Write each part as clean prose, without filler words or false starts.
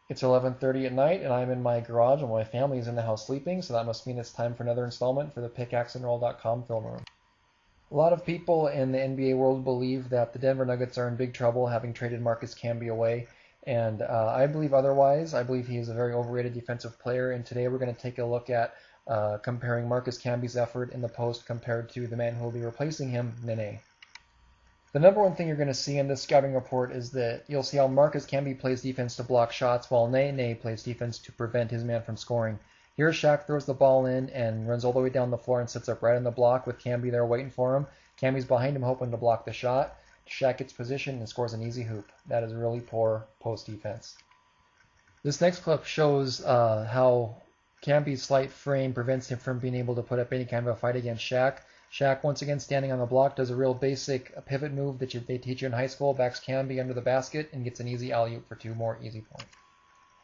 It's 11:30 at night, and I'm in my garage, and my family is in the house sleeping, so that must mean it's time for another installment for the PickaxeandRoll.com film room. A lot of people in the NBA world believe that the Denver Nuggets are in big trouble, having traded Marcus Camby away, and I believe otherwise. I believe he is a very overrated defensive player, and today we're going to take a look at comparing Marcus Camby's effort in the post compared to the man who will be replacing him, Nene. The number one thing you're going to see in this scouting report is that you'll see how Marcus Camby plays defense to block shots while Nene plays defense to prevent his man from scoring. Here Shaq throws the ball in and runs all the way down the floor and sits up right on the block with Camby there waiting for him. Camby's behind him hoping to block the shot. Shaq gets position and scores an easy hoop. That is really poor post defense. This next clip shows how Camby's slight frame prevents him from being able to put up any kind of a fight against Shaq. Shaq, once again standing on the block, does a real basic pivot move that they teach you in high school, backs Camby under the basket, and gets an easy alley-oop for 2 more easy points.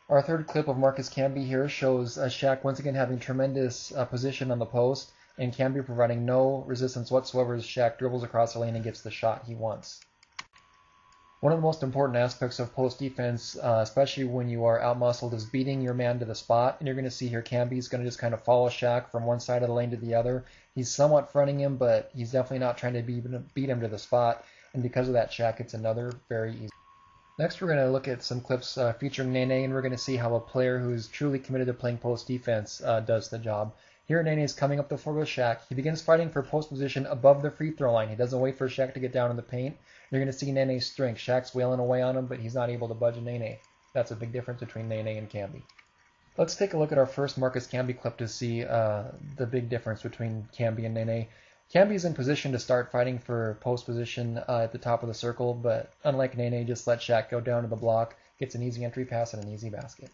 Our third clip of Marcus Camby here shows Shaq once again having tremendous position on the post, and Camby providing no resistance whatsoever as Shaq dribbles across the lane and gets the shot he wants. One of the most important aspects of post defense, especially when you are outmuscled, is beating your man to the spot. And you're going to see here Camby's going to just kind of follow Shaq from one side of the lane to the other. He's somewhat fronting him, but he's definitely not trying to beat him to the spot. And because of that, Shaq gets another very easy. Next, we're going to look at some clips featuring Nene, and we're going to see how a player who is truly committed to playing post defense does the job. Here, Nene is coming up the floor with Shaq. He begins fighting for post position above the free throw line. He doesn't wait for Shaq to get down in the paint. You're going to see Nene's strength. Shaq's wailing away on him, but he's not able to budge Nene. That's a big difference between Nene and Camby. Let's take a look at our first Marcus Camby clip to see the big difference between Camby and Nene. Camby's in position to start fighting for post position at the top of the circle, but unlike Nene, just let Shaq go down to the block, gets an easy entry pass and an easy basket.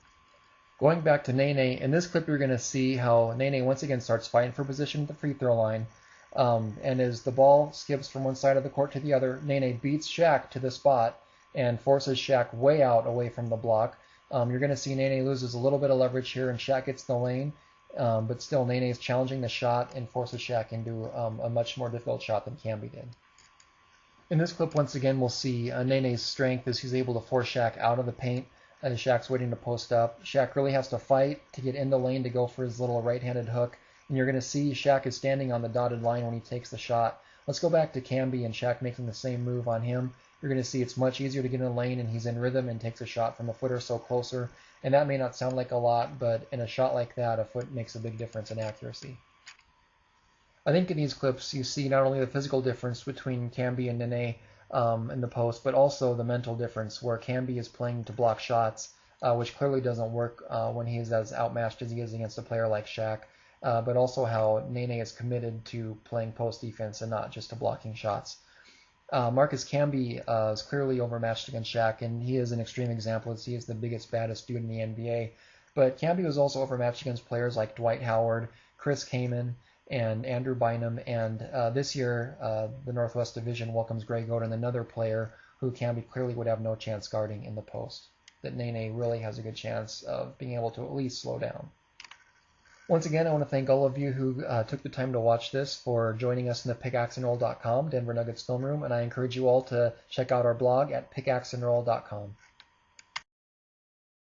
Going back to Nene, in this clip you're going to see how Nene once again starts fighting for position at the free throw line. And as the ball skips from one side of the court to the other, Nene beats Shaq to the spot and forces Shaq way out away from the block. You're going to see Nene loses a little bit of leverage here and Shaq gets the lane, but still Nene is challenging the shot and forces Shaq into a much more difficult shot than Camby did. In this clip, once again, we'll see Nene's strength as he's able to force Shaq out of the paint as Shaq's waiting to post up. Shaq really has to fight to get in the lane to go for his little right-handed hook. And you're going to see Shaq is standing on the dotted line when he takes the shot. Let's go back to Camby and Shaq making the same move on him. You're going to see it's much easier to get in the lane and he's in rhythm and takes a shot from a foot or so closer. And that may not sound like a lot, but in a shot like that, a foot makes a big difference in accuracy. I think in these clips you see not only the physical difference between Camby and Nene in the post, but also the mental difference where Camby is playing to block shots, which clearly doesn't work when he is as outmatched as he is against a player like Shaq. But also how Nene is committed to playing post defense and not just to blocking shots. Marcus Camby is clearly overmatched against Shaq, and he is an extreme example as he is the biggest, baddest dude in the NBA. But Camby was also overmatched against players like Dwight Howard, Chris Kaman, and Andrew Bynum. And this year, the Northwest Division welcomes Greg Oden, another player who Camby clearly would have no chance guarding in the post. That Nene really has a good chance of being able to at least slow down. Once again, I want to thank all of you who took the time to watch this for joining us in the pickaxeandroll.com Denver Nuggets film room, and I encourage you all to check out our blog at pickaxeandroll.com.